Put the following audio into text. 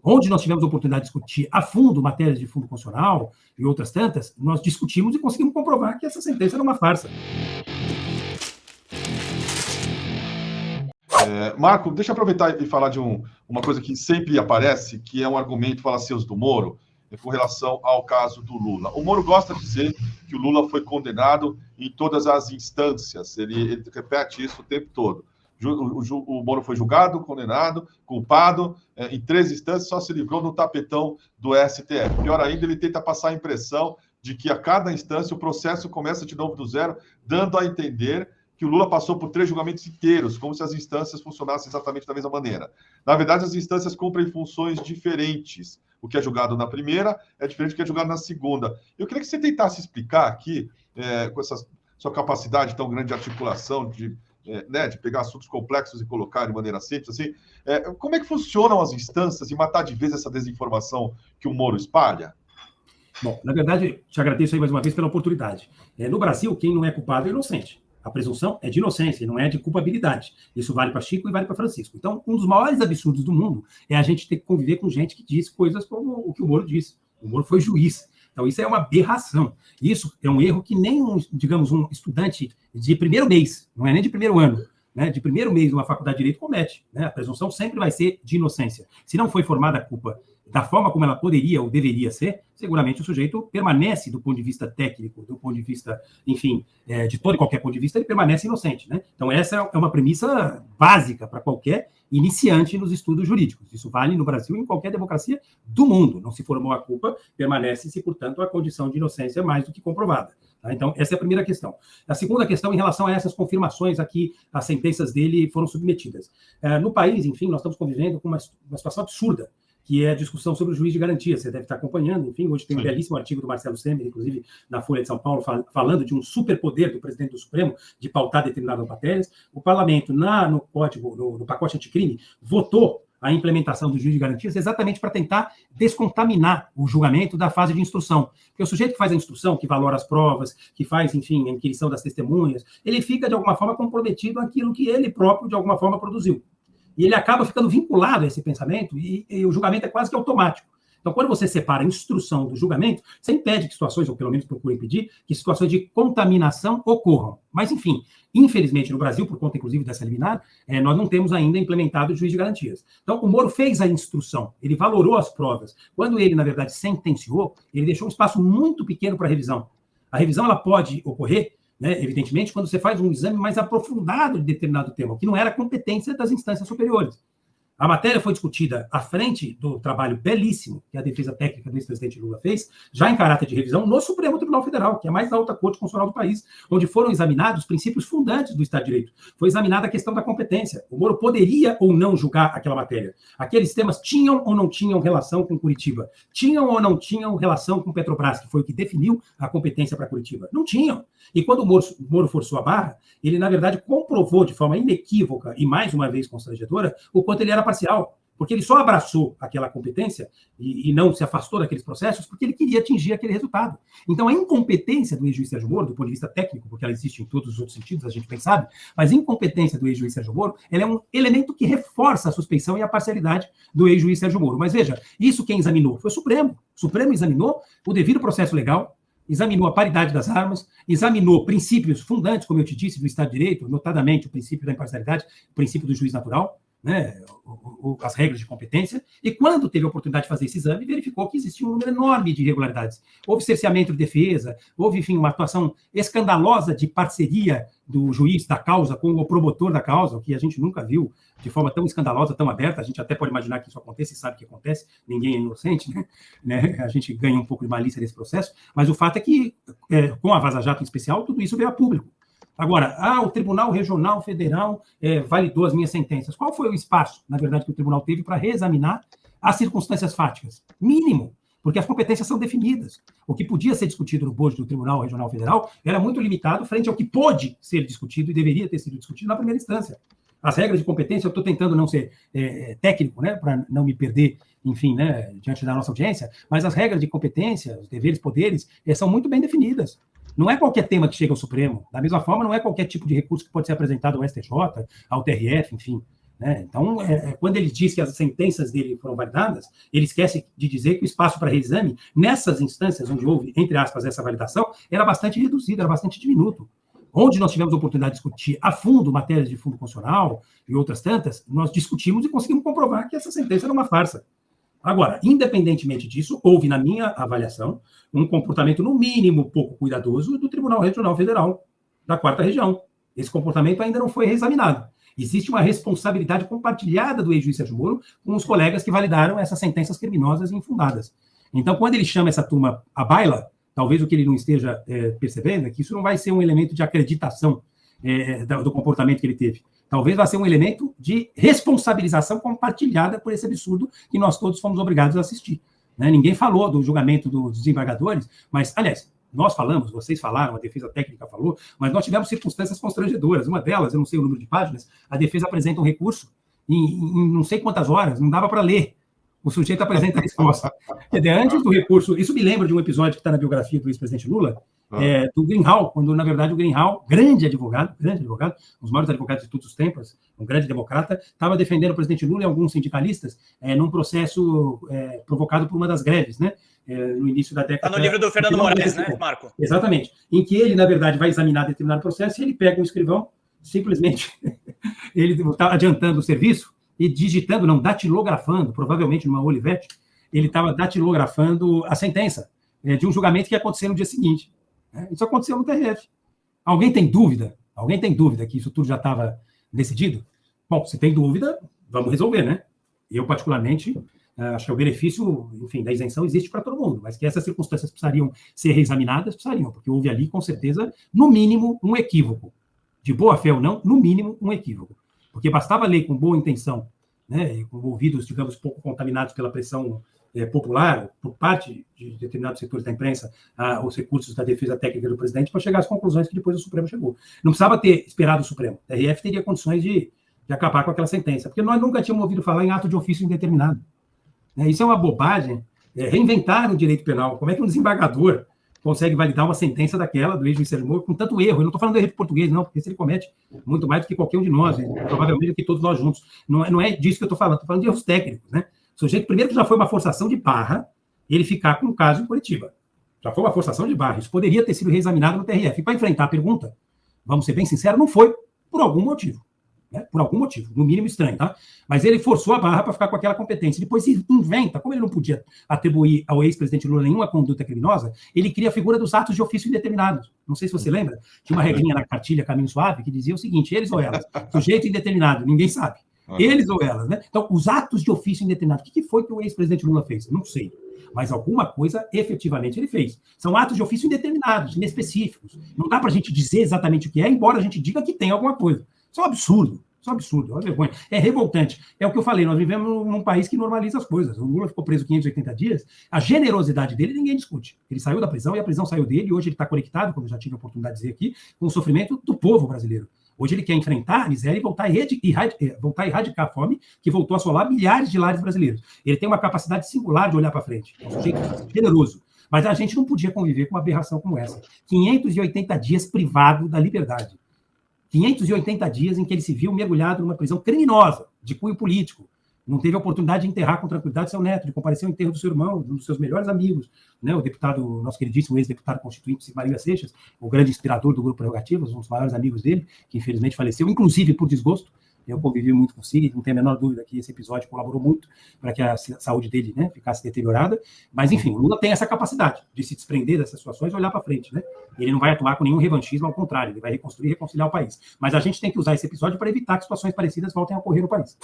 onde nós tivemos a oportunidade de discutir a fundo matérias de fundo constitucional e outras tantas, nós discutimos e conseguimos comprovar que essa sentença era uma farsa. Marco, deixa eu aproveitar e falar de uma coisa que sempre aparece, que é um argumento falacioso do Moro, com relação ao caso do Lula. O Moro gosta de dizer que o Lula foi condenado em todas as instâncias, ele repete isso o tempo todo. O Moro foi julgado, condenado, culpado, em 3 instâncias, só se livrou no tapetão do STF. Pior ainda, ele tenta passar a impressão de que a cada instância o processo começa de novo do zero, dando a entender que o Lula passou por 3 julgamentos inteiros, como se as instâncias funcionassem exatamente da mesma maneira. Na verdade, as instâncias cumprem funções diferentes. O que é julgado na primeira é diferente do que é julgado na segunda. Eu queria que você tentasse explicar aqui, com essa sua capacidade tão grande de articulação, de pegar assuntos complexos e colocar de maneira simples, assim, como é que funcionam as instâncias e matar de vez essa desinformação que o Moro espalha? Bom, na verdade, te agradeço aí mais uma vez pela oportunidade. No Brasil, quem não é culpado é inocente. A presunção é de inocência, não é de culpabilidade. Isso vale para Chico e vale para Francisco. Então, um dos maiores absurdos do mundo é a gente ter que conviver com gente que diz coisas como o que o Moro disse. O Moro foi juiz. Então, isso é uma aberração. Isso é um erro que nem, um estudante de primeiro mês, não é nem de primeiro ano, né, de primeiro mês de uma faculdade de Direito comete. Né? A presunção sempre vai ser de inocência. Se não foi formada a culpa da forma como ela poderia ou deveria ser, seguramente o sujeito permanece, do ponto de vista técnico, do ponto de vista, enfim, de todo e qualquer ponto de vista, ele permanece inocente. Né? Então, essa é uma premissa básica para qualquer iniciante nos estudos jurídicos. Isso vale no Brasil e em qualquer democracia do mundo. Não se formou a culpa, permanece-se, portanto, a condição de inocência mais do que comprovada. Tá? Então, essa é a primeira questão. A segunda questão, em relação a essas confirmações a que as sentenças dele foram submetidas. No país, enfim, nós estamos convivendo com uma situação absurda, que é a discussão sobre o juiz de garantia. Você deve estar acompanhando, enfim, hoje tem um belíssimo artigo do Marcelo Temer, inclusive na Folha de São Paulo, falando de um superpoder do presidente do Supremo de pautar determinadas matérias. O parlamento, no código, no pacote anticrime, votou a implementação do juiz de garantias exatamente para tentar descontaminar o julgamento da fase de instrução. Porque o sujeito que faz a instrução, que valora as provas, que faz, enfim, a inquirição das testemunhas, ele fica, de alguma forma, comprometido àquilo que ele próprio, de alguma forma, produziu. E ele acaba ficando vinculado a esse pensamento e o julgamento é quase que automático. Então, quando você separa a instrução do julgamento, você impede que situações, ou pelo menos procura impedir, que situações de contaminação ocorram. Mas, enfim, infelizmente, no Brasil, por conta, inclusive, dessa liminar, nós não temos ainda implementado o juiz de garantias. Então, o Moro fez a instrução, ele valorou as provas. Quando ele, na verdade, sentenciou, ele deixou um espaço muito pequeno para a revisão. A revisão ela pode ocorrer, né, evidentemente, quando você faz um exame mais aprofundado de determinado tema, que não era competência das instâncias superiores. A matéria foi discutida à frente do trabalho belíssimo que a defesa técnica do ex-presidente Lula fez, já em caráter de revisão, no Supremo Tribunal Federal, que é a mais alta corte constitucional do país, onde foram examinados os princípios fundantes do Estado de Direito. Foi examinada a questão da competência. O Moro poderia ou não julgar aquela matéria. Aqueles temas tinham ou não tinham relação com Curitiba? Tinham ou não tinham relação com Petrobras, que foi o que definiu a competência para Curitiba? Não tinham. E quando o Moro forçou a barra, ele, na verdade, comprovou de forma inequívoca e, mais uma vez, constrangedora, o quanto ele era parcial, porque ele só abraçou aquela competência e não se afastou daqueles processos porque ele queria atingir aquele resultado. Então, a incompetência do ex-juiz Sérgio Moro, do ponto de vista técnico, porque ela existe em todos os outros sentidos, a gente bem sabe, mas a incompetência do ex-juiz Sérgio Moro, ela é um elemento que reforça a suspeição e a parcialidade do ex-juiz Sérgio Moro. Mas veja, isso quem examinou foi o Supremo. O Supremo examinou o devido processo legal, examinou a paridade das armas, examinou princípios fundantes, como eu te disse, do Estado de Direito, notadamente o princípio da imparcialidade, o princípio do juiz natural, né, as regras de competência, e quando teve a oportunidade de fazer esse exame, verificou que existia um número enorme de irregularidades. Houve cerceamento de defesa, houve, enfim, uma atuação escandalosa de parceria do juiz da causa com o promotor da causa, o que a gente nunca viu de forma tão escandalosa, tão aberta. A gente até pode imaginar que isso aconteça e sabe que acontece, ninguém é inocente, né? A gente ganha um pouco de malícia nesse processo, mas o fato é que, com a Vaza Jato em especial, tudo isso veio a público. Agora, o Tribunal Regional Federal validou as minhas sentenças. Qual foi o espaço, na verdade, que o tribunal teve para reexaminar as circunstâncias fáticas? Mínimo, porque as competências são definidas. O que podia ser discutido no bojo do Tribunal Regional Federal era muito limitado frente ao que pôde ser discutido e deveria ter sido discutido na primeira instância. As regras de competência, eu estou tentando não ser técnico, né, para não me perder, enfim, né, diante da nossa audiência, mas as regras de competência, os deveres, poderes, são muito bem definidas. Não é qualquer tema que chega ao Supremo. Da mesma forma, não é qualquer tipo de recurso que pode ser apresentado ao STJ, ao TRF, enfim. né? Então, quando ele diz que as sentenças dele foram validadas, ele esquece de dizer que o espaço para reexame, nessas instâncias onde houve, entre aspas, essa validação, era bastante reduzido, era bastante diminuto. Onde nós tivemos a oportunidade de discutir a fundo matérias de fundo constitucional e outras tantas, nós discutimos e conseguimos comprovar que essa sentença era uma farsa. Agora, independentemente disso, houve, na minha avaliação, um comportamento, no mínimo, pouco cuidadoso do Tribunal Regional Federal da 4ª Região. Esse comportamento ainda não foi reexaminado. Existe uma responsabilidade compartilhada do ex-juiz Sérgio Moro com os colegas que validaram essas sentenças criminosas e infundadas. Então, quando ele chama essa turma à baila, talvez o que ele não esteja percebendo é que isso não vai ser um elemento de acreditação do comportamento que ele teve. Talvez vai ser um elemento de responsabilização compartilhada por esse absurdo que nós todos fomos obrigados a assistir. Né? Ninguém falou do julgamento dos desembargadores, mas, aliás, nós falamos, vocês falaram, a defesa técnica falou, mas nós tivemos circunstâncias constrangedoras. Uma delas, eu não sei o número de páginas, a defesa apresenta um recurso em não sei quantas horas, não dava para ler. O sujeito apresenta a resposta. Quer dizer, antes do recurso, isso me lembra de um episódio que está na biografia do ex-presidente Lula, do Greenhalgh, quando, na verdade, o Greenhalgh, grande advogado, um dos maiores advogados de todos os tempos, um grande democrata, estava defendendo o presidente Lula e alguns sindicalistas num processo provocado por uma das greves, né? No início da década... Está no livro do Fernando Moraes, né, Marco? Exatamente. Em que ele, na verdade, vai examinar determinado processo e ele pega um escrivão, simplesmente, ele está adiantando o serviço, e digitando, não, datilografando, provavelmente numa Olivetti, ele estava datilografando a sentença de um julgamento que ia acontecer no dia seguinte. Isso aconteceu no TRF. Alguém tem dúvida? Alguém tem dúvida que isso tudo já estava decidido? Bom, se tem dúvida, vamos resolver, né? Eu, particularmente, acho que o benefício, enfim, da isenção existe para todo mundo, mas que essas circunstâncias precisariam ser reexaminadas, precisariam, porque houve ali, com certeza, no mínimo, um equívoco. De boa fé ou não, no mínimo, um equívoco. Porque bastava ler com boa intenção, né, e com ouvidos, digamos, pouco contaminados pela pressão popular, por parte de determinados setores da imprensa, os recursos da defesa técnica do presidente, para chegar às conclusões que depois o Supremo chegou. Não precisava ter esperado o Supremo. A TRF teria condições de acabar com aquela sentença, porque nós nunca tínhamos ouvido falar em ato de ofício indeterminado. Isso é uma bobagem. Reinventar o direito penal. Como é que um desembargador consegue validar uma sentença daquela do ex-juiz Sérgio Moro com tanto erro? Eu não estou falando do erro de português, não, porque esse ele comete muito mais do que qualquer um de nós, provavelmente do que todos nós juntos. Não é disso que eu estou falando de erros técnicos, né? O sujeito, primeiro, que já foi uma forçação de barra ele ficar com o caso em Curitiba. Já foi uma forçação de barra. Isso poderia ter sido reexaminado no TRF. E para enfrentar a pergunta, vamos ser bem sinceros, não foi por algum motivo. Né? Por algum motivo, no mínimo estranho, tá? Mas ele forçou a barra para ficar com aquela competência. Depois se inventa, como ele não podia atribuir ao ex-presidente Lula nenhuma conduta criminosa, ele cria a figura dos atos de ofício indeterminados. Não sei se você lembra, tinha uma regrinha na cartilha Caminho Suave que dizia o seguinte: eles ou elas, sujeito indeterminado, ninguém sabe. Eles ou elas, né? Então, os atos de ofício indeterminado, o que foi que o ex-presidente Lula fez? Eu não sei. Mas alguma coisa, efetivamente, ele fez. São atos de ofício indeterminados, inespecíficos. Não dá para a gente dizer exatamente o que é, embora a gente diga que tem alguma coisa. Isso é um absurdo. Isso é um absurdo, é uma vergonha. É revoltante. É o que eu falei, nós vivemos num país que normaliza as coisas. O Lula ficou preso 580 dias, a generosidade dele ninguém discute. Ele saiu da prisão e a prisão saiu dele, e hoje ele está conectado, como eu já tive a oportunidade de dizer aqui, com o sofrimento do povo brasileiro. Hoje ele quer enfrentar a miséria e voltar a erradicar a fome, que voltou a assolar milhares de lares brasileiros. Ele tem uma capacidade singular de olhar para frente. É um sujeito generoso. Mas a gente não podia conviver com uma aberração como essa. 580 dias privado da liberdade. 580 dias em que ele se viu mergulhado numa prisão criminosa, de cunho político. Não teve a oportunidade de enterrar com tranquilidade seu neto, de comparecer ao enterro do seu irmão, um dos seus melhores amigos, né? O deputado, nosso queridíssimo ex-deputado constituinte, Maria Seixas, o grande inspirador do Grupo Prerrogativas, um dos maiores amigos dele, que infelizmente faleceu, inclusive por desgosto. Eu convivi muito com o Sig, não tenho a menor dúvida que esse episódio colaborou muito para que a saúde dele, né, ficasse deteriorada. Mas, enfim, o Lula tem essa capacidade de se desprender dessas situações e olhar para frente, né? Ele não vai atuar com nenhum revanchismo, ao contrário, ele vai reconstruir e reconciliar o país. Mas a gente tem que usar esse episódio para evitar que situações parecidas voltem a ocorrer no país.